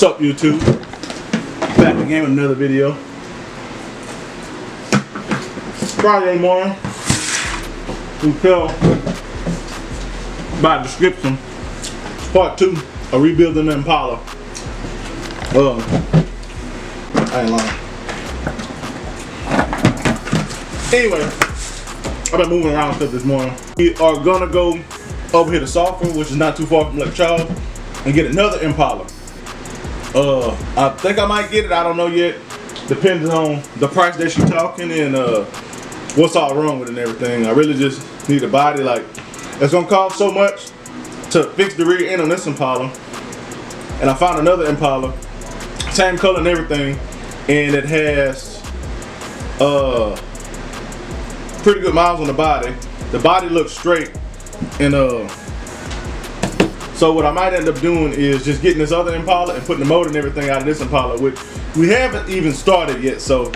up, YouTube? Back again with another video. Friday morning. You can tell by the description. It's part 2 of rebuilding the Impala. I ain't lying. Anyway, I've been moving around stuff this morning. We are gonna go over here to Sulphur, which is not too far from Lake Charles, and get another Impala. I think I might get it. I don't know yet. Depends on the price that she's talking and what's all wrong with it and everything. I really just need a body. Like, it's gonna cost so much to fix the rear end on this Impala. And I found another Impala, same color and everything, and it has pretty good miles on the body. The body looks straight, and so what I might end up doing is just getting this other Impala and putting the motor and everything out of this Impala, which we haven't even started yet. So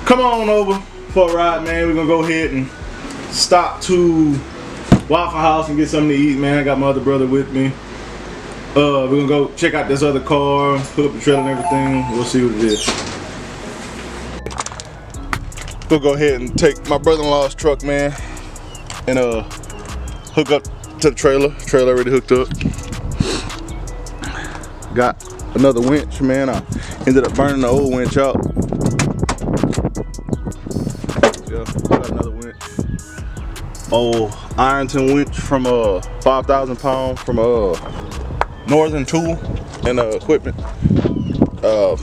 come on over for a ride, man. We're gonna go ahead and stop to Waffle House and get something to eat, man. I got my other brother with me. We're gonna go check out this other car, put up the trailer and everything. We'll see what it is. We'll go ahead and take my brother-in-law's truck, man, and hook up to the trailer. Trailer already hooked up. Got another winch, man. I ended up burning the old winch out. Yeah, got another winch. Old Ironton winch from 5,000 pound from Northern Tool and Equipment. A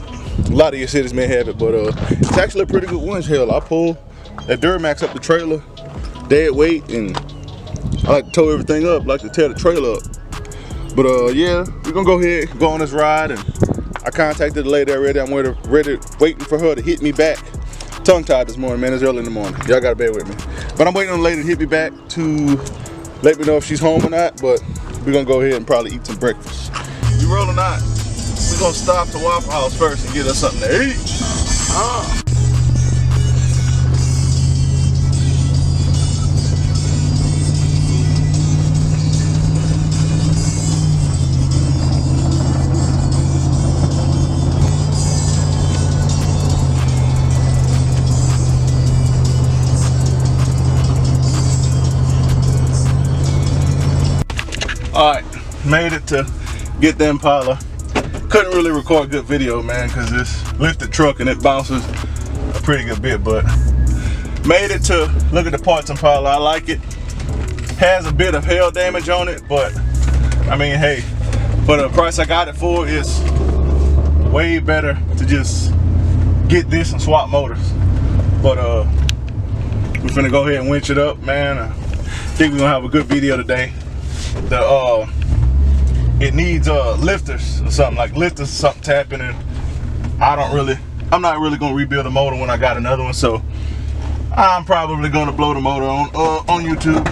lot of your cities may have it, but it's actually a pretty good winch. Hell, I pull that Duramax up the trailer, dead weight, and I like to tow everything up, like to tear the trailer up. But yeah, we're gonna go ahead, go on this ride, and I contacted the lady already. I'm waiting for her to hit me back. Tongue tied this morning, man. It's early in the morning. Y'all gotta bear with me. But I'm waiting on the lady to hit me back to let me know if she's home or not. But we're gonna go ahead and probably eat some breakfast. You rolling out? We're gonna stop to Waffle House first and get us something to eat. Alright, made it to get the Impala. Couldn't really record a good video, man, because it's lifted truck and it bounces a pretty good bit, but made it to look at the parts Impala. I like it. Has a bit of hail damage on it, but I mean, hey, for the price I got it for, it's way better to just get this and swap motors. But we're finna go ahead and winch it up, man. I think we're gonna have a good video today. It needs lifters or something, like lifters or something tapping, and I'm not really gonna rebuild the motor when I got another one, so I'm probably gonna blow the motor on YouTube.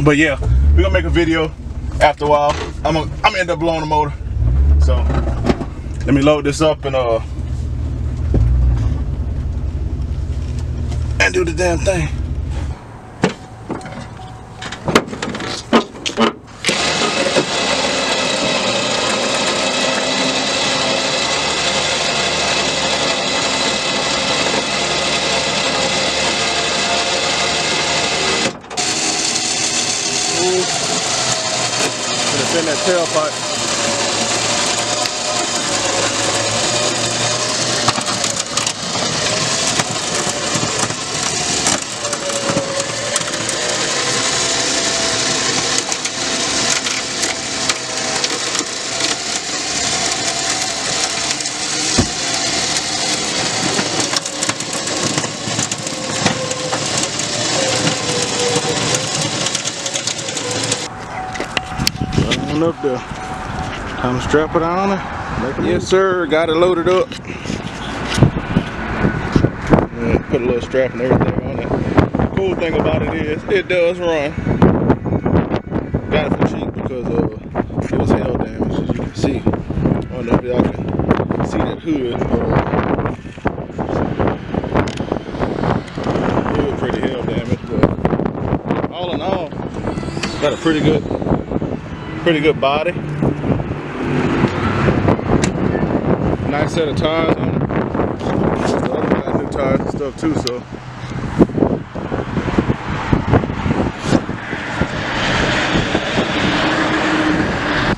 But yeah, we're gonna make a video after a while. I'm gonna end up blowing the motor. So let me load this up and do the damn thing. In that tailpipe. Up there. Time to strap it on her. Yes, sir. Got it loaded up. Yeah, put a little strap and everything on it. The cool thing about it is it does run. Got it for cheap because it was hail damage, as you can see. I don't know if y'all can see that hood. Hood pretty hail damage, but all in all, got a pretty good body. nice set of tires on it. The other one got new tires and stuff too, so.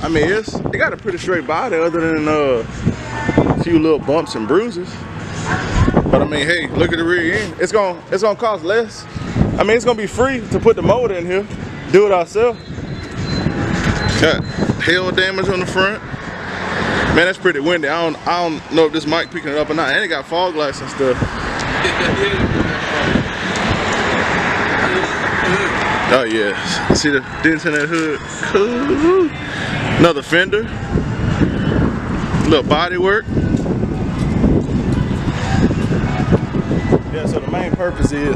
I mean, it got a pretty straight body other than a few little bumps and bruises. But I mean, hey, look at the rear end. It's gonna cost less. I mean, it's gonna be free to put the motor in here, do it ourselves. Got hail damage on the front. Man, that's pretty windy. I don't know if this mic picking it up or not. And it got fog lights and stuff. Oh yeah, see the dents in that hood? Cool. Another fender. Little body work. Yeah, so the main purpose is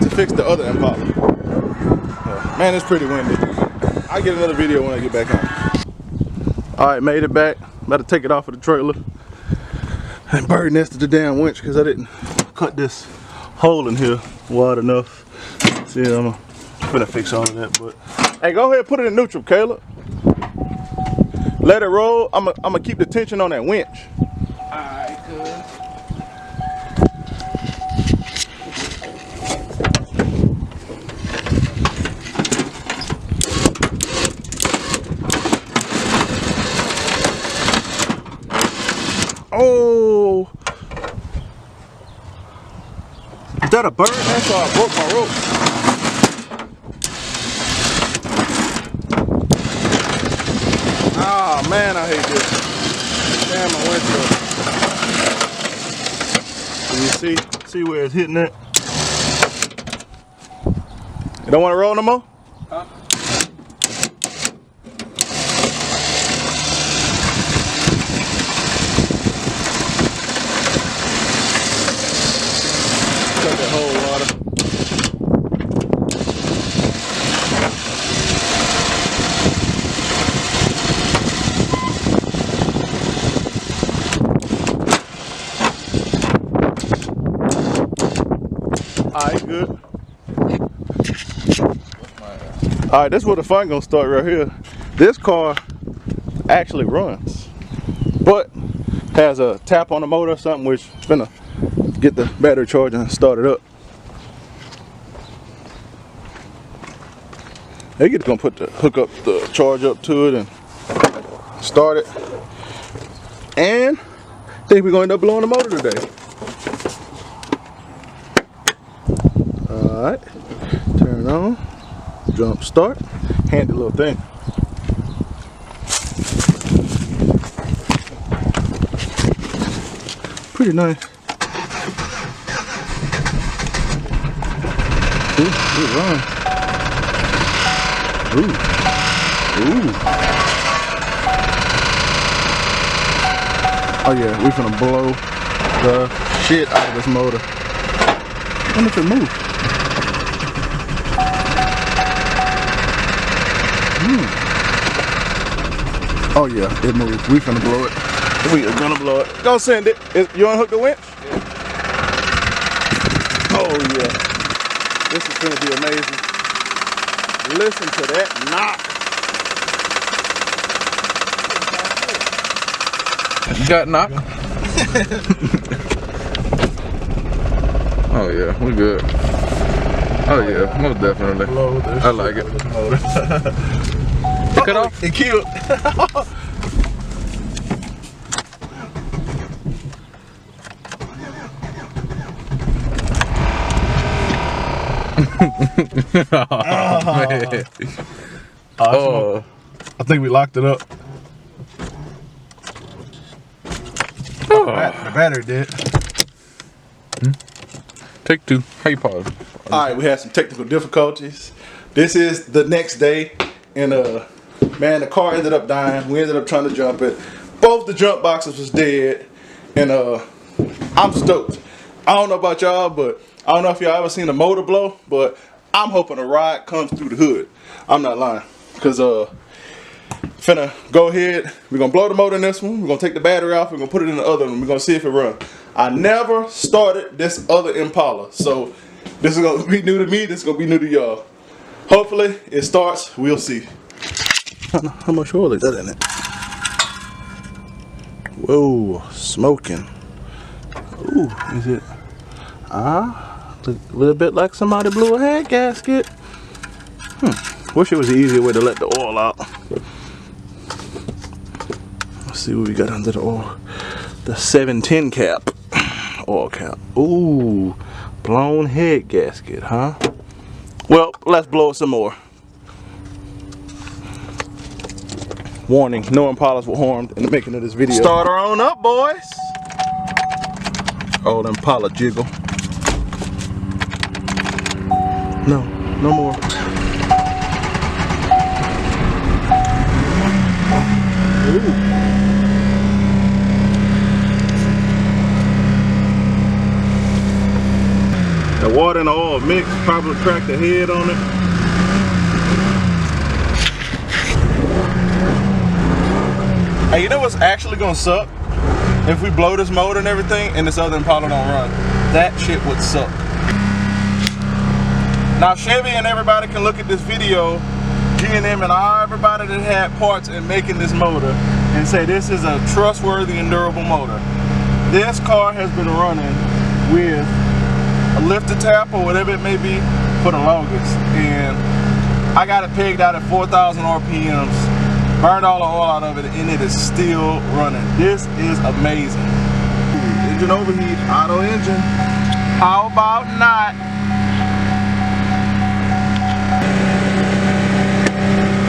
to fix the other Impala. Man, it's pretty windy. I'll get another video when I get back home. Alright, made it back. About to take it off of the trailer. And bird nested the damn winch because I didn't cut this hole in here wide enough. See, I'm gonna fix all of that, but hey, go ahead and put it in neutral, Caleb. Let it roll. I'm gonna keep the tension on that winch. Alright, good. Oh, is that a bird? That's why I broke my rope. Ah, man, I hate this. Damn, my windshield. Can you see where it's hitting it? You don't want to roll no more? Huh? Cut that whole water. Alright, good. Alright, this is where the fun gonna start right here. This car actually runs, but has a tap on the motor or something, which is gonna get the battery charged and start it up. They get gonna hook up the charge up to it and start it. And I think we're gonna end up blowing the motor today. Alright, turn it on, jump start, handy little thing. Pretty nice. Ooh, good run. Ooh. Ooh. Oh yeah, we finna blow the shit out of this motor. I wonder if it moves. Oh yeah, it moves. We finna blow it. We are gonna blow it. Go send it. You unhook the winch? Yeah. Oh yeah. This is gonna be amazing. Listen to that knock. You got knocked? Oh yeah, we good. Oh yeah, most definitely. I like it. Cut off? It killed. Oh, man. Oh, I think we locked it up. Oh. The battery did. Take two. How you pause? Alright, we had some technical difficulties. This is the next day, and man, the car ended up dying. We ended up trying to jump it. Both the jump boxes was dead, and I'm stoked. I don't know about y'all, but I don't know if y'all ever seen a motor blow, but I'm hoping a ride comes through the hood. I'm not lying, because finna go ahead. We're gonna blow the motor in this one. We're gonna take the battery off. We're gonna put it in the other one. We're gonna see if it runs. I never started this other Impala, so this is gonna be new to me. This is gonna be new to y'all. Hopefully it starts. We'll see. How much oil is that in it? Whoa, smoking. Ooh, is it? Look a little bit like somebody blew a head gasket. Wish it was an easier way to let the oil out. Let's see what we got under the oil. The 710 cap. Oil cap. Ooh, blown head gasket, huh? Well, let's blow it some more. Warning, no impalas were harmed in the making of this video. Start her on up, boys. Oh, the impala jiggle. No, no more. Ooh. The water and the oil mix probably cracked the head on it. Hey, you know what's actually gonna suck? If we blow this motor and everything and this other Impala don't run. That shit would suck. Now Chevy and everybody can look at this video, G&M and everybody that had parts in making this motor, and say this is a trustworthy and durable motor. This car has been running with a lifter tap or whatever it may be for the longest. And I got it pegged out at 4,000 RPMs. Burned all the oil out of it and it is still running. This is amazing. Engine overheat, auto engine. How about not?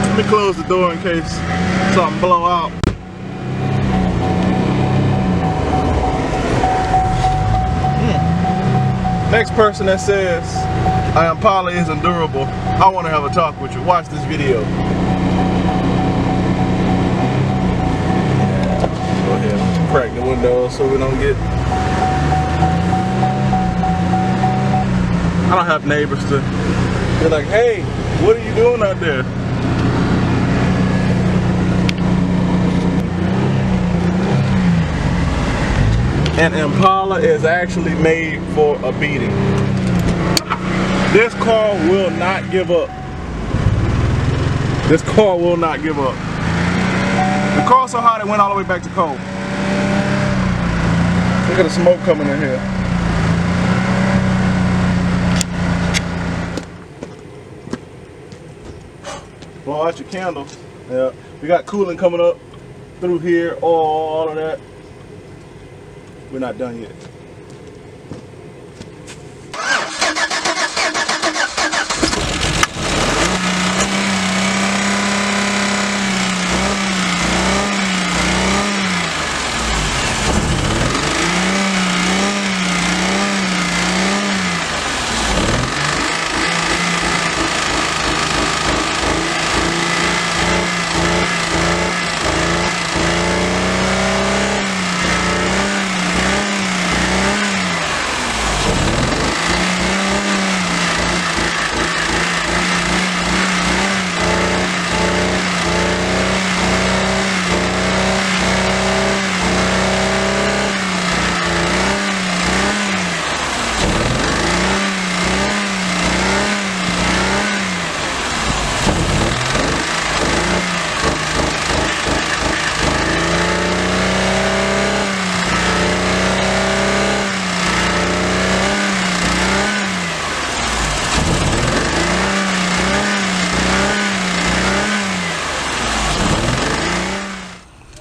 Let me close the door in case something blow out. Next person that says Impala isn't durable, I want to have a talk with you. Watch this video. Go ahead, crack the window so we don't get. I don't have neighbors to be like, hey, what are you doing out there? An Impala is actually made for a beating. This car will not give up. This car will not give up. The car's so hot it went all the way back to cold. Look at the smoke coming in here. Blow out your candles. Yeah, we got cooling coming up through here, all of that. We're not done yet.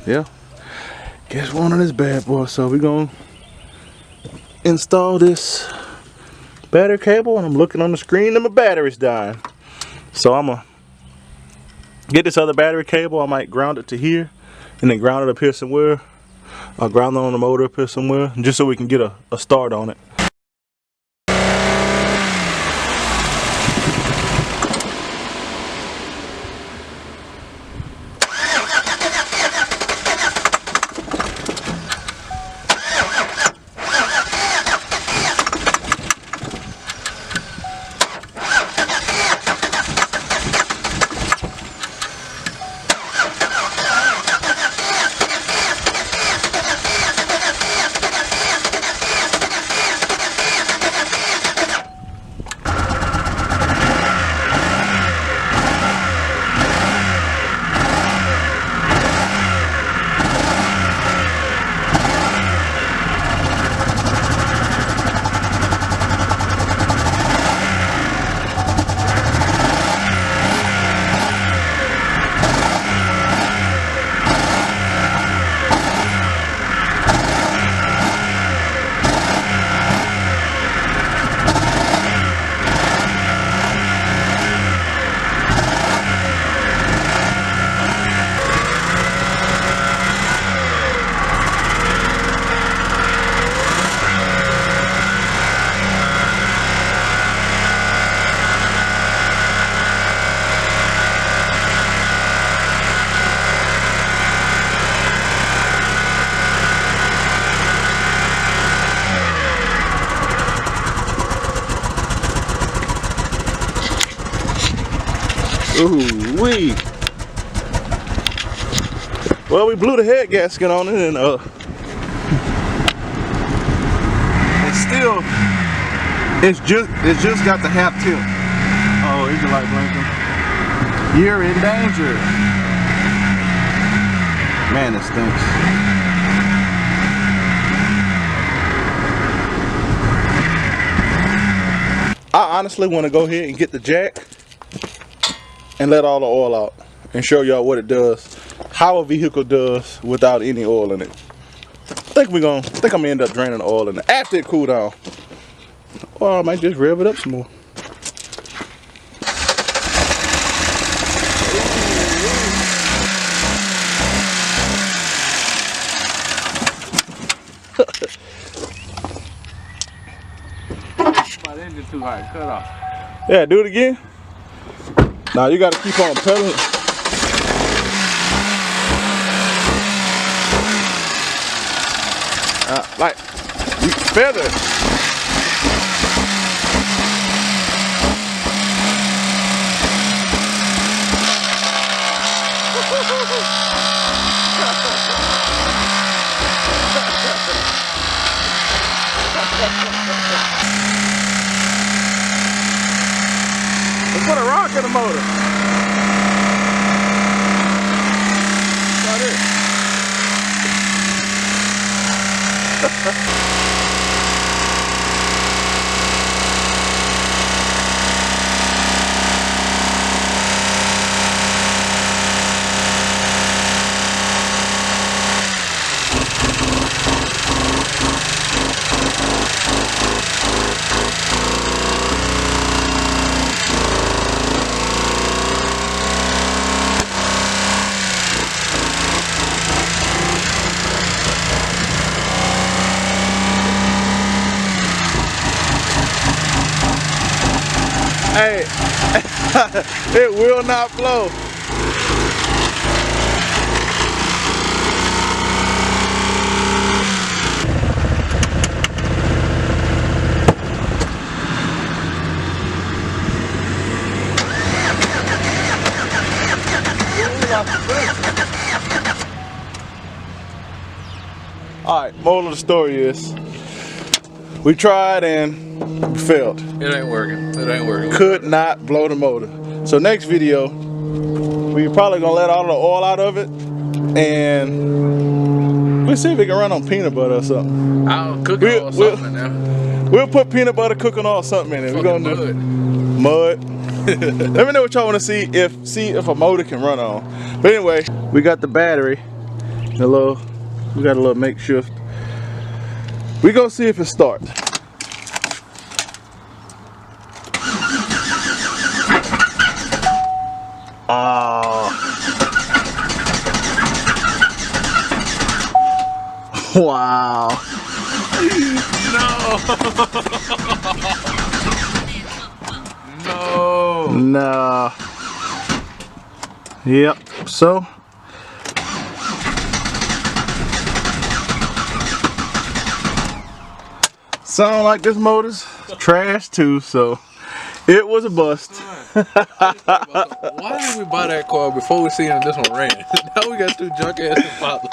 Yeah, guess one of this bad boy. So we're gonna install this battery cable, and I'm looking on the screen and my battery's dying. So I'm gonna get this other battery cable. I might ground it to here and then ground it up here somewhere. I'll ground it on the motor up here somewhere, just so we can get a start on it. Ooh wee. Well, we blew the head gasket on it, and still, it's just got the half tilt. Oh, is your light blinking? You're in danger. Man, it stinks. I honestly want to go ahead and get the jack and let all the oil out and show y'all what it does, how a vehicle does without any oil in it. I think I'm gonna end up draining the oil in it after it cool down. Or I might just rev it up some more. My engine too high, cut off. Yeah, do it again. Now you gotta keep on pedaling. Like, you feather. Let's put a rock in the motor. Right here. Hey, it will not blow. Alright, moral of the story is, we tried and we failed. It ain't working. It ain't working. Could not blow the motor. So next video, we probably gonna let all the oil out of it, and we'll see if it can run on peanut butter or something. I'll cook it or something now. We'll put peanut butter, cooking oil, something in it. We're gonna do mud. Let me know what y'all want to see if a motor can run on. But anyway, we got the battery. We got a little makeshift. We gonna see if it starts. Wow. No. No. Yep. So. Sound like this motor's trash too, so it was a bust. Why did we buy that car before we seen this one ran? Now we got two junk ass Impalas.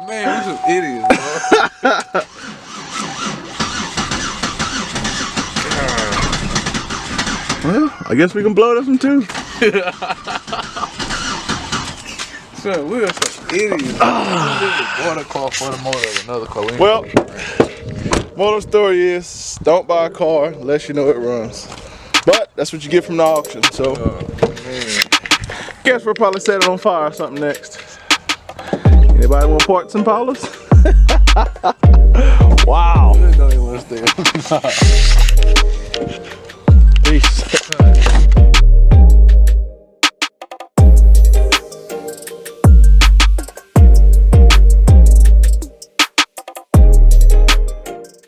Man, we some idiots, bro. Well, I guess we can blow this one too. So we are some idiots. Bought a car for the motor of another car. Well, moral story is, don't buy a car unless you know it runs. But that's what you get from the auction. So, guess we'll probably set it on fire or something next. Anybody want parts and Impalas? Wow. Don't even want to stay. Peace.